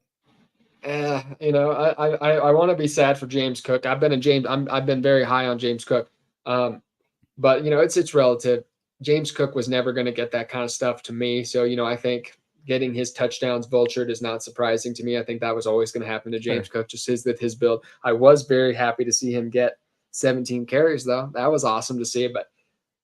You know, I want to be sad for James Cook. I've been very high on James Cook, but you know, it's relative. James Cook was never going to get that kind of stuff to me. So, you know, I think getting his touchdowns vultured is not surprising to me. I think that was always going to happen to James Cook, just his build. I was very happy to see him get 17 carries, though. That was awesome to see. But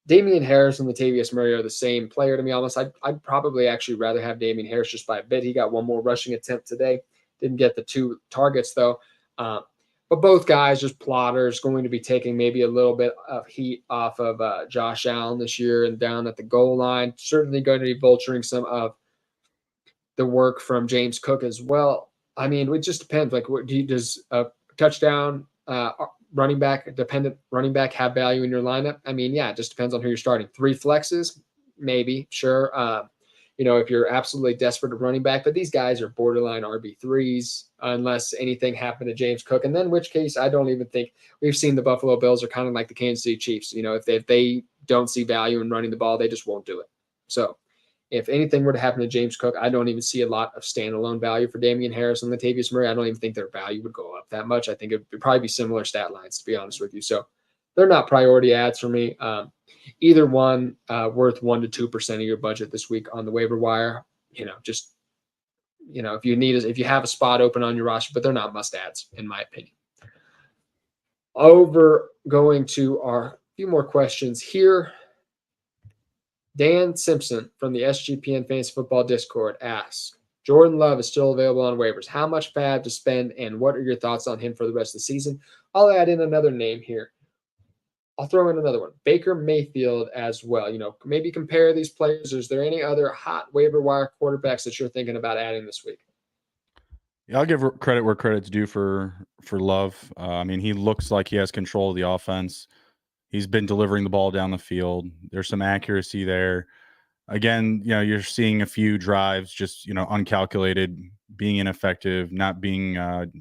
Damien Harris and Latavius Murray are the same player to me almost. I'd probably actually rather have Damien Harris just by a bit. He got 1 more rushing attempt today. Didn't get the 2 targets, though. But both guys just plotters, going to be taking maybe a little bit of heat off of Josh Allen this year and down at the goal line. Certainly going to be vulturing some of the work from James Cook as well. I mean, it just depends. Like, does a touchdown dependent running back have value in your lineup? I mean, yeah, it just depends on who you're starting. 3 flexes, maybe, sure. You know, if you're absolutely desperate at running back, but these guys are borderline RB3s unless anything happened to James Cook. And then in which case, I don't even think we've seen the Buffalo Bills are kind of like the Kansas City Chiefs. You know, if they don't see value in running the ball, they just won't do it. So if anything were to happen to James Cook, I don't even see a lot of standalone value for Damien Harris and Latavius Murray. I don't even think their value would go up that much. I think it would probably be similar stat lines, to be honest with you. So they're not priority ads for me. Either one worth 1 to 2% of your budget this week on the waiver wire. You know, just, you know, if you have a spot open on your roster, but they're not must ads in my opinion. Going to our few more questions here. Dan Simpson from the SGPN Fantasy Football Discord asks, Jordan Love is still available on waivers. How much fab to spend, and what are your thoughts on him for the rest of the season? I'll add in another name here. I'll throw in another one, Baker Mayfield as well. Maybe compare these players. Is there any other hot waiver wire quarterbacks that you're thinking about adding this week? Yeah, I'll give credit where credit's due for Love. He looks like he has control of the offense. He's been delivering the ball down the field. There's some accuracy there. Again, you're seeing a few drives just, uncalculated, being ineffective, not being,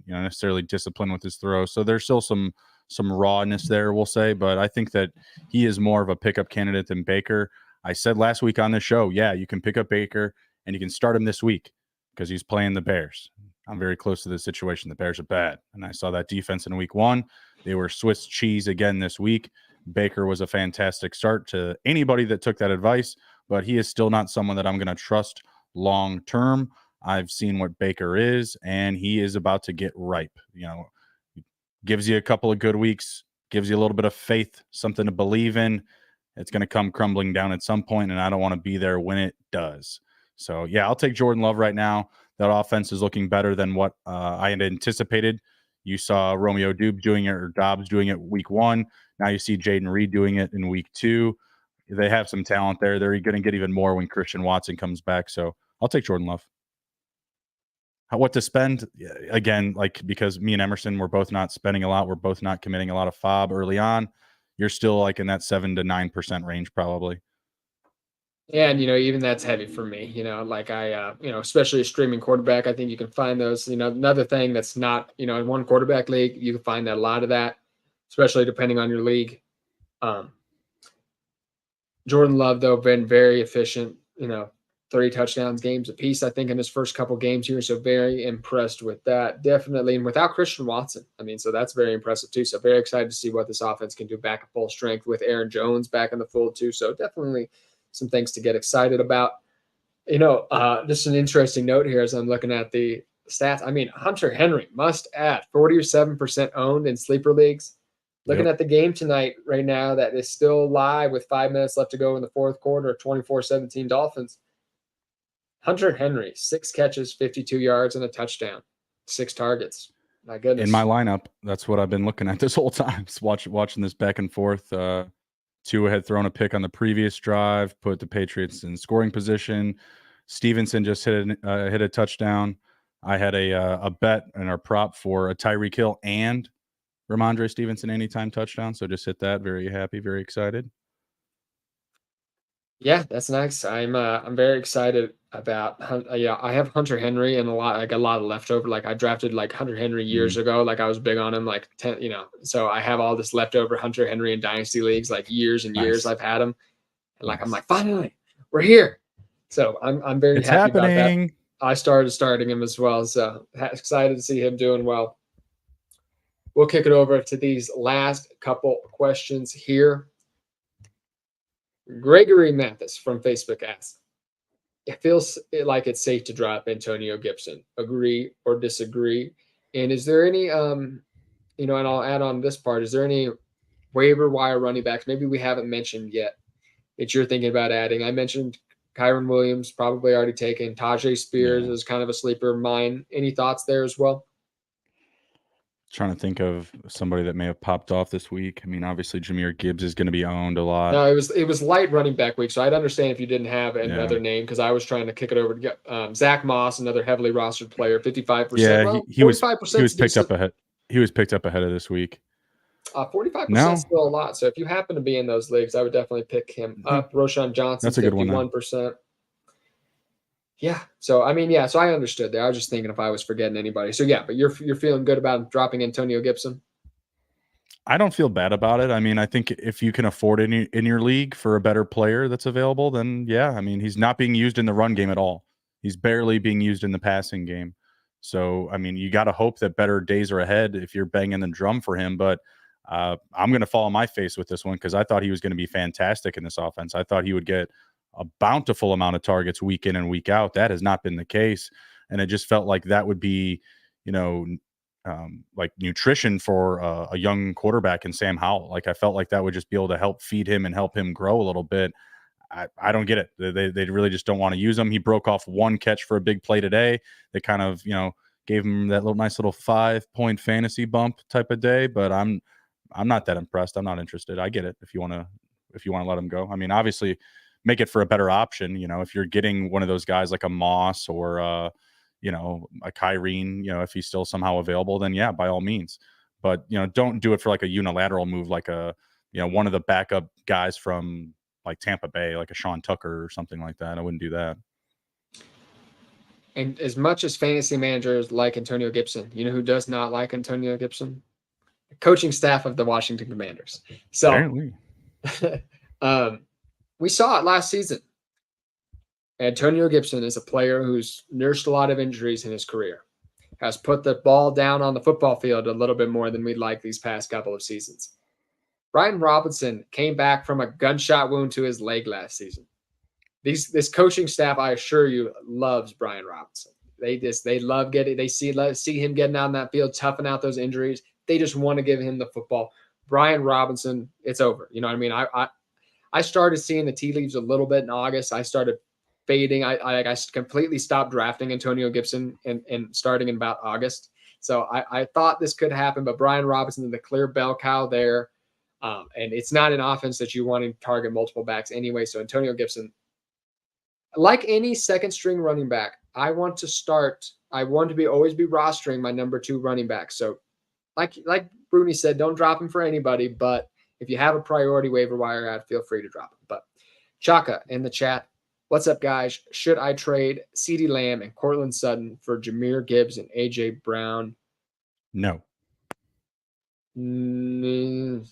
necessarily disciplined with his throw. So there's still some rawness there, we'll say. But I think that he is more of a pickup candidate than Baker. I said last week on the show, yeah, you can pick up Baker and you can start him this week because he's playing the Bears. I'm very close to this situation. The Bears are bad. And I saw that defense in week 1. They were Swiss cheese again this week. Baker was a fantastic start to anybody that took that advice, but he is still not someone that I'm going to trust long term. I've seen what Baker is, and he is about to get ripe. Gives you a couple of good weeks, gives you a little bit of faith, something to believe in. It's going to come crumbling down at some point, and I don't want to be there when it does. So, yeah, I'll take Jordan Love right now. That offense is looking better than what I had anticipated. You saw Romeo Doubs doing it, or Dobbs doing it week 1. Now you see Jaden Reed doing it in week 2. They have some talent there. They're going to get even more when Christian Watson comes back. So I'll take Jordan Love. What to spend? Again, because me and Emerson, we're both not spending a lot. We're both not committing a lot of FOB early on. You're still in that 7 to 9% range probably. And, even that's heavy for me, especially a streaming quarterback. I think you can find those, another thing that's not, in one quarterback league, you can find that a lot of that, especially depending on your league. Jordan Love, though, been very efficient, 3 touchdowns games apiece, I think, in his first couple games here. So very impressed with that, definitely. And without Christian Watson, so that's very impressive too. So very excited to see what this offense can do back at full strength with Aaron Jones back in the fold too. So definitely some things to get excited about. Just an interesting note here as I'm looking at the stats. Hunter Henry must add 47% owned in sleeper leagues. Looking at the game tonight right now that is still live with 5 minutes left to go in the fourth quarter, 24-17 Dolphins. Hunter Henry, 6 catches, 52 yards, and a touchdown, 6 targets. My goodness. In my lineup, that's what I've been looking at this whole time. Watching this back and forth. Tua had thrown a pick on the previous drive, put the Patriots in scoring position. Stevenson just hit a touchdown. I had a bet and our prop for a Tyreek Hill and Ramondre Stevenson anytime touchdown. So just hit that. Very happy, very excited. Yeah, that's nice. I'm very excited about. I have Hunter Henry and a lot of leftover. I drafted Hunter Henry years ago. I was big on him. 10. So I have all this leftover Hunter Henry in dynasty leagues. Years and years I've had him. And nice. I'm finally we're here. So I'm very happy about that. I started starting him as well. So excited to see him doing well. We'll kick it over to these last couple questions here. Gregory Mathis from Facebook asks, it feels like it's safe to drop Antonio Gibson. Agree or disagree? And is there any, and I'll add on this part, is there any waiver wire running backs maybe we haven't mentioned yet that you're thinking about adding? I mentioned Kyron Williams, probably already taken. Tajay Spears is kind of a sleeper of mine. Any thoughts there as well? Trying to think of somebody that may have popped off this week. Obviously Jahmyr Gibbs is going to be owned a lot. No, it was light running back week, so I'd understand if you didn't have another name because I was trying to kick it over to get Zach Moss, another heavily rostered player, 55%. Yeah, he was picked up ahead. He was picked up ahead of this week. 45% is still a lot. So if you happen to be in those leagues, I would definitely pick him up. Roschon Johnson, that's a good 51%. Yeah. So so I understood there. I was just thinking if I was forgetting anybody. So yeah, but you're feeling good about dropping Antonio Gibson? I don't feel bad about it. I think if you can afford it in your league for a better player that's available, then yeah. He's not being used in the run game at all. He's barely being used in the passing game. So, you got to hope that better days are ahead if you're banging the drum for him. But I'm going to fall on my face with this one because I thought he was going to be fantastic in this offense. I thought he would get a bountiful amount of targets week in and week out. That has not been the case. And it just felt like that would be, nutrition for a young quarterback in Sam Howell. I felt like that would just be able to help feed him and help him grow a little bit. I don't get it. They really just don't want to use him. He broke off 1 catch for a big play today. They kind of, gave him that nice little 5-point fantasy bump type of day. But I'm I'm not that impressed. I'm not interested. I get it if you want to let him go. I mean, obviously, make it for a better option. If you're getting one of those guys like a Moss or a Kyrene, if he's still somehow available, then yeah, by all means. But don't do it for like a unilateral move, like one of the backup guys from like Tampa Bay, like a Sean Tucker or something like that. I wouldn't do that. And as much as fantasy managers like Antonio Gibson, you know who does not like Antonio Gibson? The coaching staff of the Washington Commanders. So apparently. We saw it last season. Antonio Gibson is a player who's nursed a lot of injuries in his career, has put the ball down on the football field a little bit more than we'd like these past couple of seasons. Brian Robinson came back from a gunshot wound to his leg last season. This coaching staff, I assure you, loves Brian Robinson. They love getting. They see him getting out in that field, toughing out those injuries. They just want to give him the football. Brian Robinson, it's over. You know what I mean? I started seeing the tea leaves a little bit in August. I started fading. I completely stopped drafting Antonio Gibson and starting in about August. So I thought this could happen, but Brian Robinson, the clear bell cow there. And it's not an offense that you want to target multiple backs anyway. So Antonio Gibson, like any second string running back, I want to always be rostering my number 2 running back. So like Bruni said, don't drop him for anybody, but if you have a priority waiver wire ad, feel free to drop him. But Chaka in the chat, what's up, guys? Should I trade CeeDee Lamb and Cortland Sutton for Jahmyr Gibbs and AJ Brown? No. It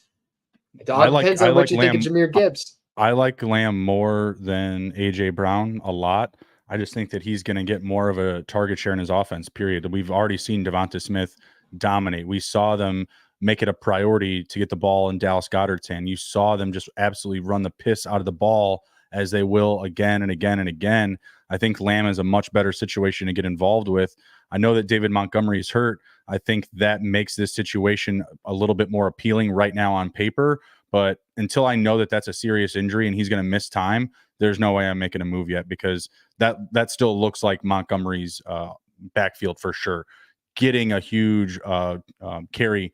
all depends on what you think of Jahmyr Gibbs. I like Lamb more than AJ Brown a lot. I just think that he's going to get more of a target share in his offense, period. We've already seen Devonta Smith dominate. We saw them make it a priority to get the ball in Dallas Goedert's hand. You saw them just absolutely run the piss out of the ball, as they will again and again and again. I think Lamb is a much better situation to get involved with. I know that David Montgomery is hurt. I think that makes this situation a little bit more appealing right now on paper. But until I know that that's a serious injury and he's going to miss time, there's no way I'm making a move yet, because that still looks like Montgomery's backfield for sure. Getting a huge carry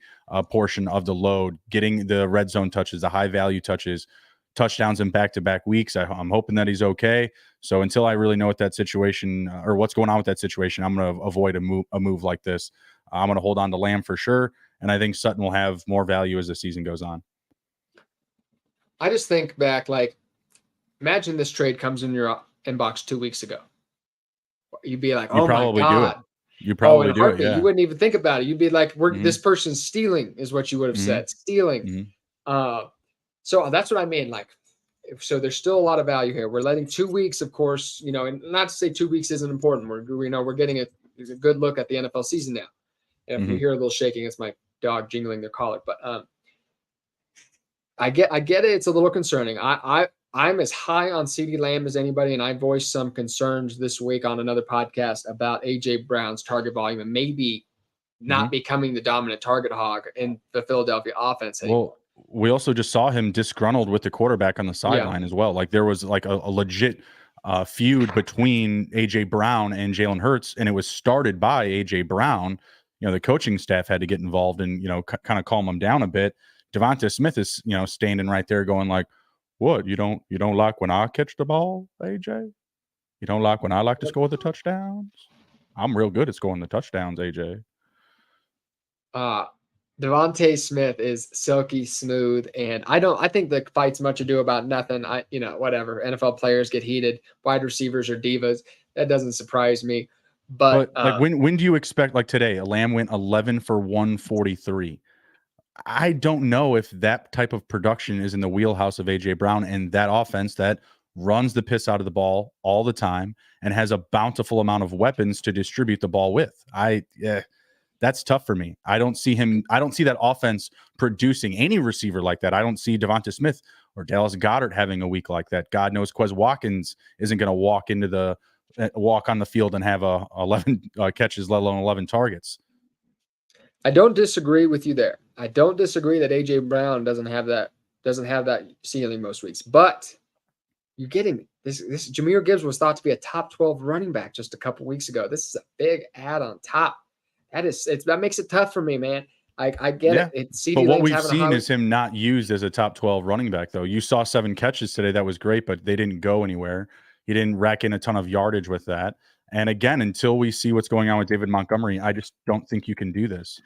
portion of the load, getting the red zone touches, the high value touches, touchdowns in back-to-back weeks. I'm hoping that he's okay. So until I really know what that situation or what's going on with that situation, I'm going to avoid a move like this. I'm going to hold on to Lamb for sure. And I think Sutton will have more value as the season goes on. I just think back, like, imagine this trade comes in your inbox 2 weeks ago. You'd be like, oh my God. You probably do it, yeah. You wouldn't even think about it. You'd be like, this person's stealing is what you would have said. Stealing. So that's what I mean. Like, so there's still a lot of value here. We're letting 2 weeks, of course, and not to say 2 weeks isn't important. We're getting a good look at the NFL season now. And if you hear a little shaking, it's my dog jingling their collar. But I get it. It's a little concerning. I'm as high on CeeDee Lamb as anybody, and I voiced some concerns this week on another podcast about AJ Brown's target volume and maybe not becoming the dominant target hog in the Philadelphia offense anymore. Well, we also just saw him disgruntled with the quarterback on the sideline as well. Like, there was like a legit feud between AJ Brown and Jalen Hurts, and it was started by AJ Brown. The coaching staff had to get involved and kind of calm him down a bit. Devonta Smith is standing right there going like, what, you don't like when I catch the ball, AJ? You don't like when I like to score the touchdowns? I'm real good at scoring the touchdowns, AJ. Devonta Smith is silky smooth, and I think the fight's much ado about nothing. Whatever. NFL players get heated, wide receivers are divas. That doesn't surprise me. But like, when do you expect, like today, Lamb went 11 for 143. I don't know if that type of production is in the wheelhouse of AJ Brown and that offense that runs the piss out of the ball all the time and has a bountiful amount of weapons to distribute the ball with. That's tough for me. I don't see that offense producing any receiver like that. I don't see Devonta Smith or Dallas Goedert having a week like that. God knows Quez Watkins isn't going to walk on the field and have 11 catches, let alone 11 targets. I don't disagree with you there. I don't disagree that AJ Brown doesn't have that ceiling most weeks, but you're getting this. Jahmyr Gibbs was thought to be a top 12 running back just a couple weeks ago. This is a big add on top. That makes it tough for me, man. I get it. It's but CeeDee what Lamb's we've having seen a is him not used as a top 12 running back, though. You saw 7 catches today. That was great, but they didn't go anywhere. He didn't rack in a ton of yardage with that. And again, until we see what's going on with David Montgomery, I just don't think you can do this.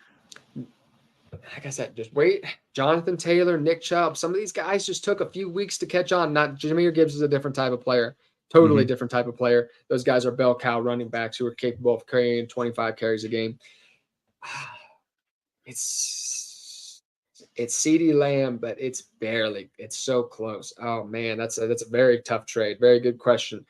Like I said, just wait. Jonathan Taylor, Nick Chubb, some of these guys just took a few weeks to catch on. Not Jahmyr Gibbs is a different type of player, totally different type of player. Those guys are bell cow running backs who are capable of carrying 25 carries a game. It's CeeDee Lamb, but it's so close. Oh man, that's a very tough trade. Very good question.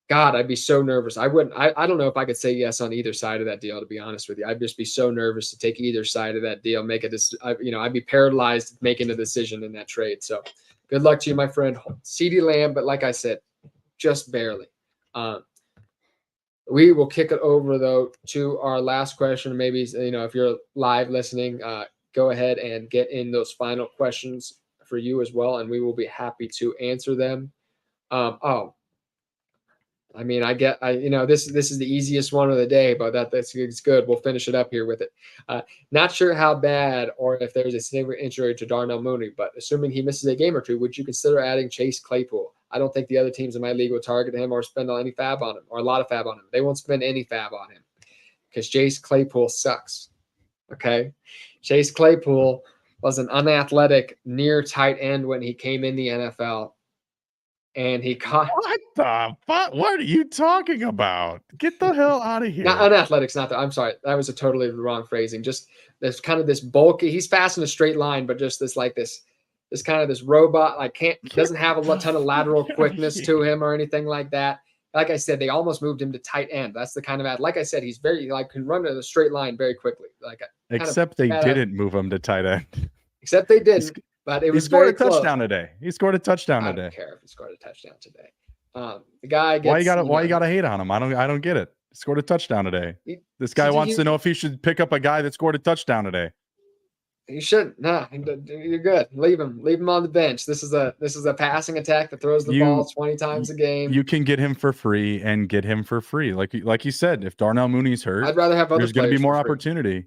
God, I'd be so nervous. I don't know if I could say yes on either side of that deal, to be honest with you. I'd just be so nervous to take either side of that deal, I'd be paralyzed making a decision in that trade. So good luck to you, my friend. CeeDee Lamb, but like I said, just barely. We will kick it over, though, to our last question. Maybe, if you're live listening, go ahead and get in those final questions for you as well, and we will be happy to answer them. This is the easiest one of the day, but that's good. We'll finish it up here with it. Not sure how bad or if there's a significant injury to Darnell Mooney, but assuming he misses a game or two, would you consider adding Chase Claypool? I don't think the other teams in my league will target him or spend any fab on him or a lot of fab on him. They won't spend any fab on him because Chase Claypool sucks. Okay. Chase Claypool was an unathletic near tight end when he came in the NFL. And he caught. What the fuck? What are you talking about? Get the hell out of here. Not unathletic's not that. I'm sorry. That was a totally wrong phrasing. Just there's kind of this bulky. He's fast in a straight line, but just this kind of this robot, doesn't have a ton of lateral quickness to him or anything like that. Like I said, they almost moved him to tight end. That's the kind of like I said, he's very can run in a straight line very quickly. Except they didn't move him to tight end. Except they didn't. But it was he scored very a touchdown today. He scored a touchdown today. I don't care if he scored a touchdown today. The guy gets. Why you gotta hate on him? I don't get it. He scored a touchdown today. This guy wants to know if he should pick up a guy that scored a touchdown today. You shouldn't. Nah, you're good. Leave him on the bench. This is a passing attack that throws the ball 20 times a game. You can get him for free and get him for free. Like you said, if Darnell Mooney's hurt, I'd rather have other. There's going to be more opportunity.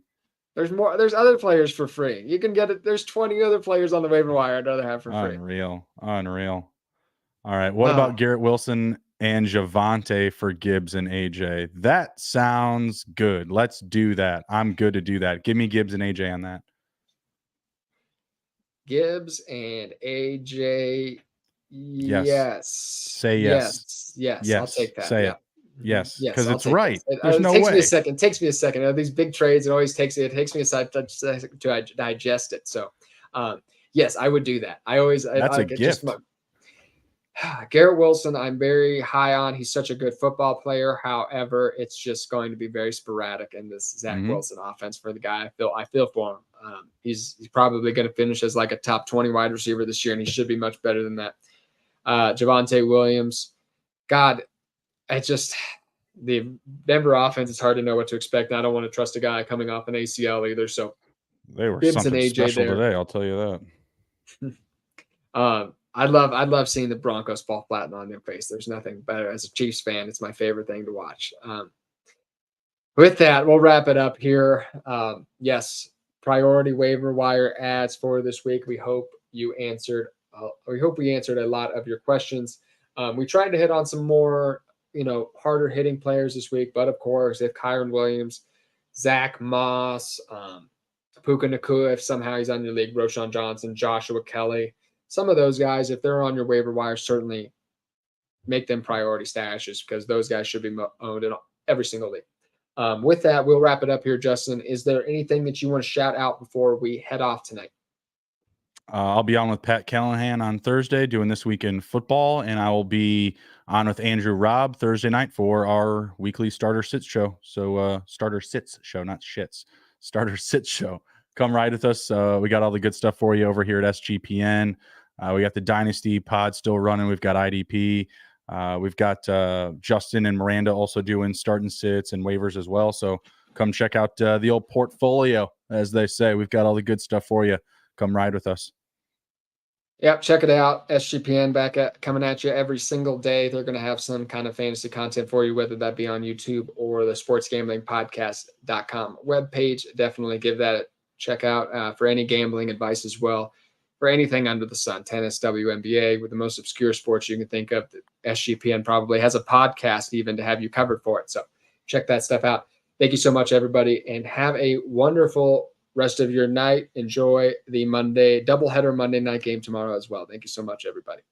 There's other players for free. You can get it. There's 20 other players on the waiver wire I'd rather have for free. Unreal. All right. What about Garrett Wilson and Javonte for Gibbs and AJ? That sounds good. Let's do that. I'm good to do that. Give me Gibbs and AJ on that. Gibbs and AJ. Yes. Say yes. Yes. I'll take that. Say it. Yes, because it's I'll right. It. There's no way. It takes me a second. These big trades, it takes me a second to digest it. So, yes, I would do that. That's a gift. Garrett Wilson, I'm very high on. He's such a good football player. However, it's just going to be very sporadic in this Zach Wilson offense for the guy. I feel for him. He's probably going to finish as like a top 20 wide receiver this year, and he should be much better than that. Javonte Williams, God. The Denver offense, it's hard to know what to expect. I don't want to trust a guy coming off an ACL either. So they were Gibbs something and AJ special there today. I'll tell you that. I'd love seeing the Broncos fall flat on their face. There's nothing better. As a Chiefs fan, it's my favorite thing to watch. With that, we'll wrap it up here. Yes, priority waiver wire ads for this week. We hope you answered. We hope we answered a lot of your questions. We tried to hit on some more harder hitting players this week, but of course, if Kyron Williams, Zach Moss, Puca Nacua, if somehow he's on your league, Roschon Johnson, Joshua Kelly, some of those guys, if they're on your waiver wire, certainly make them priority stashes because those guys should be owned in every single league. With that, we'll wrap it up here, Justin. Is there anything that you want to shout out before we head off tonight? I'll be on with Pat Callahan on Thursday doing This Week in Football, and I will be on with Andrew Robb Thursday night for our weekly Starter Sits show. So Starter Sits show, not shits. Starter Sits show. Come ride with us. We got all the good stuff for you over here at SGPN. We got the Dynasty pod still running. We've got IDP. We've got Justin and Miranda also doing start and sits and waivers as well. So come check out the old portfolio, as they say. We've got all the good stuff for you. Come ride with us. Yep, check it out. SGPN coming at you every single day. They're going to have some kind of fantasy content for you, whether that be on YouTube or the sportsgamblingpodcast.com webpage. Definitely give that a check out for any gambling advice as well. For anything under the sun, tennis, WNBA, with the most obscure sports you can think of, SGPN probably has a podcast even to have you covered for it. So check that stuff out. Thank you so much, everybody, and have a wonderful rest of your night. Enjoy the doubleheader Monday night game tomorrow as well. Thank you so much, everybody.